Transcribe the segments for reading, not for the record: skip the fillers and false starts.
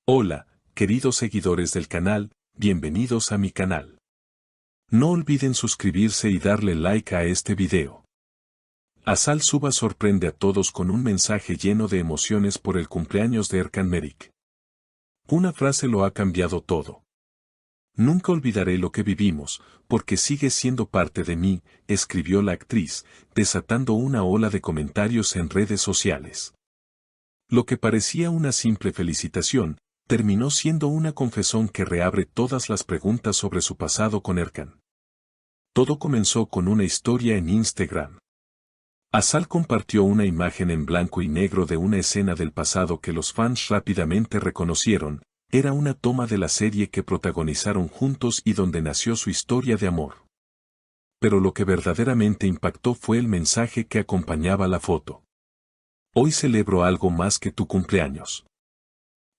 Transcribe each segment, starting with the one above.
Hola, queridos seguidores del canal, bienvenidos a mi canal. No olviden suscribirse y darle like a este video. Asal Suba sorprende a todos con un mensaje lleno de emociones por el cumpleaños de Erkan Merik. Una frase lo ha cambiado todo. Nunca olvidaré lo que vivimos, porque sigue siendo parte de mí, escribió la actriz, desatando una ola de comentarios en redes sociales. Lo que parecía una simple felicitación, terminó siendo una confesión que reabre todas las preguntas sobre su pasado con Erkan. Todo comenzó con una historia en Instagram. Asal compartió una imagen en blanco y negro de una escena del pasado que los fans rápidamente reconocieron, era una toma de la serie que protagonizaron juntos y donde nació su historia de amor. Pero lo que verdaderamente impactó fue el mensaje que acompañaba la foto. Hoy celebro algo más que tu cumpleaños.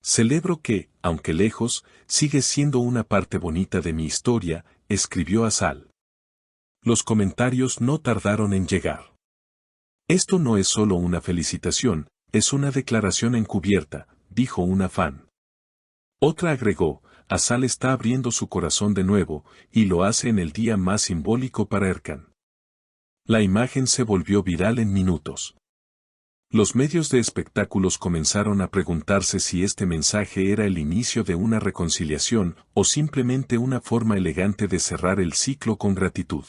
Celebro que, aunque lejos, sigues siendo una parte bonita de mi historia, escribió Asal. Los comentarios no tardaron en llegar. Esto no es solo una felicitación, es una declaración encubierta, dijo una fan. Otra agregó, Asal está abriendo su corazón de nuevo, y lo hace en el día más simbólico para Erkan. La imagen se volvió viral en minutos. Los medios de espectáculos comenzaron a preguntarse si este mensaje era el inicio de una reconciliación o simplemente una forma elegante de cerrar el ciclo con gratitud.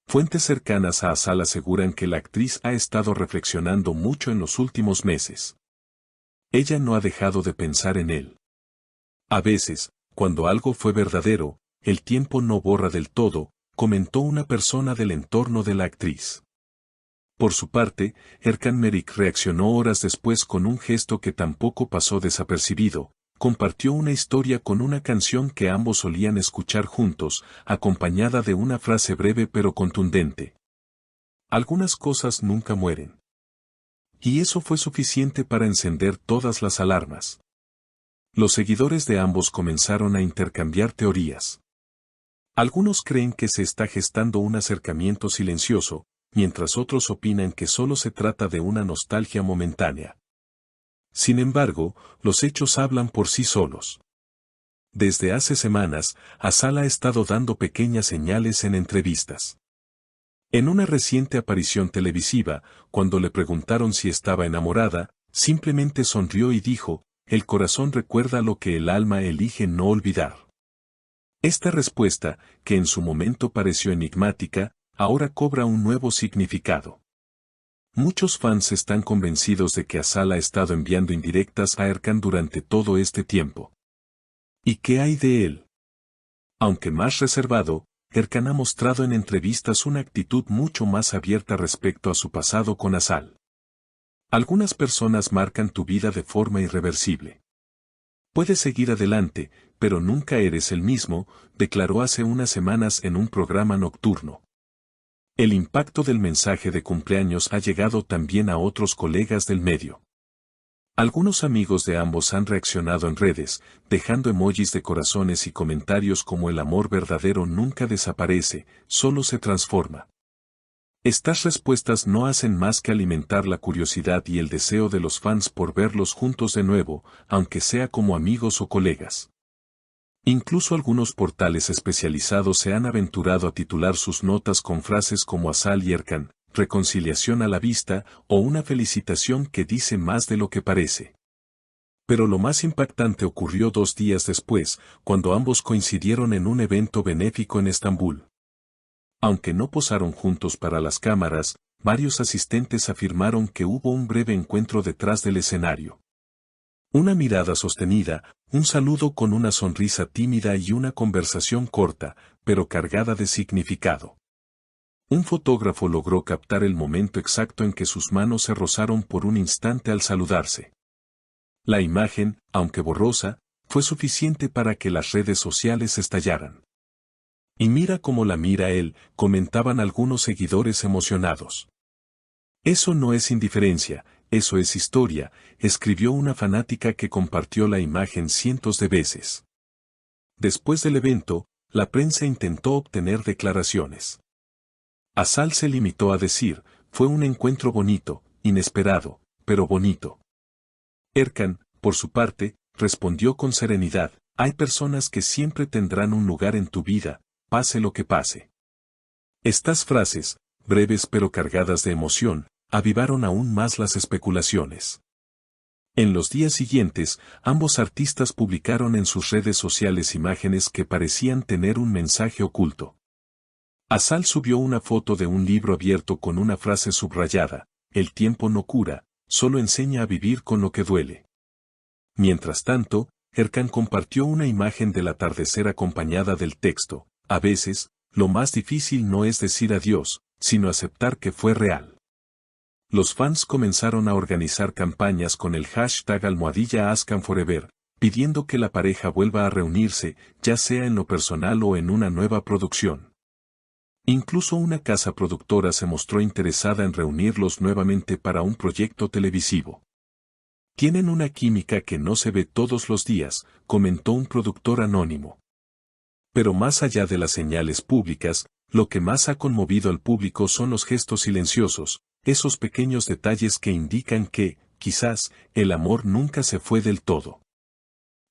Fuentes cercanas a Asal aseguran que la actriz ha estado reflexionando mucho en los últimos meses. Ella no ha dejado de pensar en él. A veces, cuando algo fue verdadero, el tiempo no borra del todo, comentó una persona del entorno de la actriz. Por su parte, Erkan Merik reaccionó horas después con un gesto que tampoco pasó desapercibido, compartió una historia con una canción que ambos solían escuchar juntos, acompañada de una frase breve pero contundente. Algunas cosas nunca mueren. Y eso fue suficiente para encender todas las alarmas. Los seguidores de ambos comenzaron a intercambiar teorías. Algunos creen que se está gestando un acercamiento silencioso, mientras otros opinan que solo se trata de una nostalgia momentánea. Sin embargo, los hechos hablan por sí solos. Desde hace semanas, Asal ha estado dando pequeñas señales en entrevistas. En una reciente aparición televisiva, cuando le preguntaron si estaba enamorada, simplemente sonrió y dijo, el corazón recuerda lo que el alma elige no olvidar. Esta respuesta, que en su momento pareció enigmática, ahora cobra un nuevo significado. Muchos fans están convencidos de que Asal ha estado enviando indirectas a Erkan durante todo este tiempo. ¿Y qué hay de él? Aunque más reservado, Erkan ha mostrado en entrevistas una actitud mucho más abierta respecto a su pasado con Asal. Algunas personas marcan tu vida de forma irreversible. Puedes seguir adelante, pero nunca eres el mismo, declaró hace unas semanas en un programa nocturno. El impacto del mensaje de cumpleaños ha llegado también a otros colegas del medio. Algunos amigos de ambos han reaccionado en redes, dejando emojis de corazones y comentarios como el amor verdadero nunca desaparece, solo se transforma. Estas respuestas no hacen más que alimentar la curiosidad y el deseo de los fans por verlos juntos de nuevo, aunque sea como amigos o colegas. Incluso algunos portales especializados se han aventurado a titular sus notas con frases como Asal y Erkan, reconciliación a la vista, o una felicitación que dice más de lo que parece. Pero lo más impactante ocurrió 2 días después, cuando ambos coincidieron en un evento benéfico en Estambul. Aunque no posaron juntos para las cámaras, varios asistentes afirmaron que hubo un breve encuentro detrás del escenario. Una mirada sostenida, un saludo con una sonrisa tímida y una conversación corta, pero cargada de significado. Un fotógrafo logró captar el momento exacto en que sus manos se rozaron por un instante al saludarse. La imagen, aunque borrosa, fue suficiente para que las redes sociales estallaran. Y mira cómo la mira él, comentaban algunos seguidores emocionados. Eso no es indiferencia, eso es historia, escribió una fanática que compartió la imagen cientos de veces. Después del evento, la prensa intentó obtener declaraciones. Asal se limitó a decir, fue un encuentro bonito, inesperado, pero bonito. Erkan, por su parte, respondió con serenidad, hay personas que siempre tendrán un lugar en tu vida, pase lo que pase. Estas frases, breves pero cargadas de emoción, avivaron aún más las especulaciones. En los días siguientes, ambos artistas publicaron en sus redes sociales imágenes que parecían tener un mensaje oculto. Asal subió una foto de un libro abierto con una frase subrayada, el tiempo no cura, solo enseña a vivir con lo que duele. Mientras tanto, Erkan compartió una imagen del atardecer acompañada del texto, a veces, lo más difícil no es decir adiós, sino aceptar que fue real. Los fans comenzaron a organizar campañas con el hashtag #AskanForever, pidiendo que la pareja vuelva a reunirse, ya sea en lo personal o en una nueva producción. Incluso una casa productora se mostró interesada en reunirlos nuevamente para un proyecto televisivo. Tienen una química que no se ve todos los días, comentó un productor anónimo. Pero más allá de las señales públicas, lo que más ha conmovido al público son los gestos silenciosos, esos pequeños detalles que indican que, quizás, el amor nunca se fue del todo.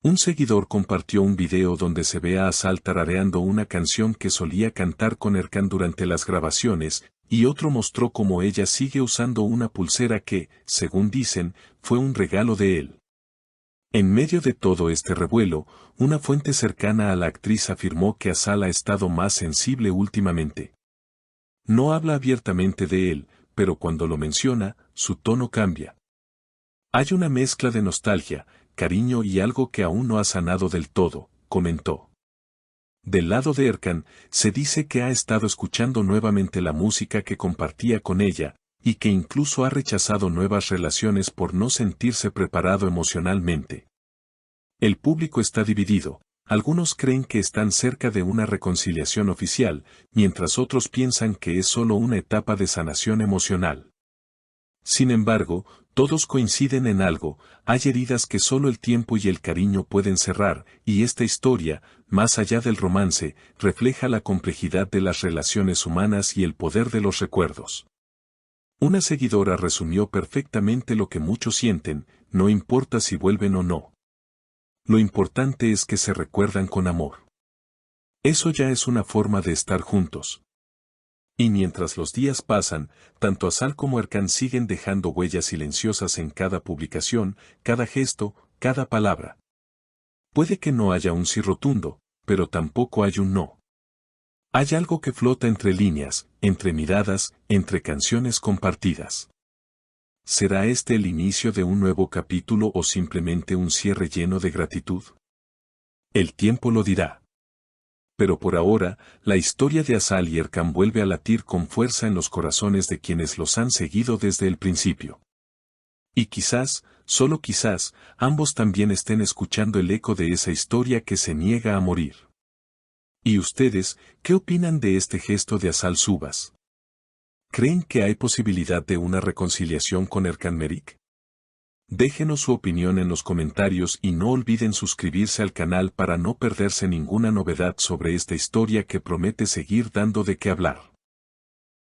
Un seguidor compartió un video donde se ve a Asal tarareando una canción que solía cantar con Erkan durante las grabaciones, y otro mostró cómo ella sigue usando una pulsera que, según dicen, fue un regalo de él. En medio de todo este revuelo, una fuente cercana a la actriz afirmó que Asal ha estado más sensible últimamente. No habla abiertamente de él, pero cuando lo menciona, su tono cambia. Hay una mezcla de nostalgia, cariño y algo que aún no ha sanado del todo, comentó. Del lado de Erkan, se dice que ha estado escuchando nuevamente la música que compartía con ella, y que incluso ha rechazado nuevas relaciones por no sentirse preparado emocionalmente. El público está dividido, algunos creen que están cerca de una reconciliación oficial, mientras otros piensan que es solo una etapa de sanación emocional. Sin embargo, todos coinciden en algo, hay heridas que solo el tiempo y el cariño pueden cerrar, y esta historia, más allá del romance, refleja la complejidad de las relaciones humanas y el poder de los recuerdos. Una seguidora resumió perfectamente lo que muchos sienten, no importa si vuelven o no. Lo importante es que se recuerdan con amor. Eso ya es una forma de estar juntos. Y mientras los días pasan, tanto Asal como Erkan siguen dejando huellas silenciosas en cada publicación, cada gesto, cada palabra. Puede que no haya un sí rotundo, pero tampoco hay un no. Hay algo que flota entre líneas, entre miradas, entre canciones compartidas. ¿Será este el inicio de un nuevo capítulo o simplemente un cierre lleno de gratitud? El tiempo lo dirá. Pero por ahora, la historia de Asal y Erkan vuelve a latir con fuerza en los corazones de quienes los han seguido desde el principio. Y quizás, solo quizás, ambos también estén escuchando el eco de esa historia que se niega a morir. ¿Y ustedes, qué opinan de este gesto de Asal Subas? ¿Creen que hay posibilidad de una reconciliación con Erkan Merik? Déjenos su opinión en los comentarios y no olviden suscribirse al canal para no perderse ninguna novedad sobre esta historia que promete seguir dando de qué hablar.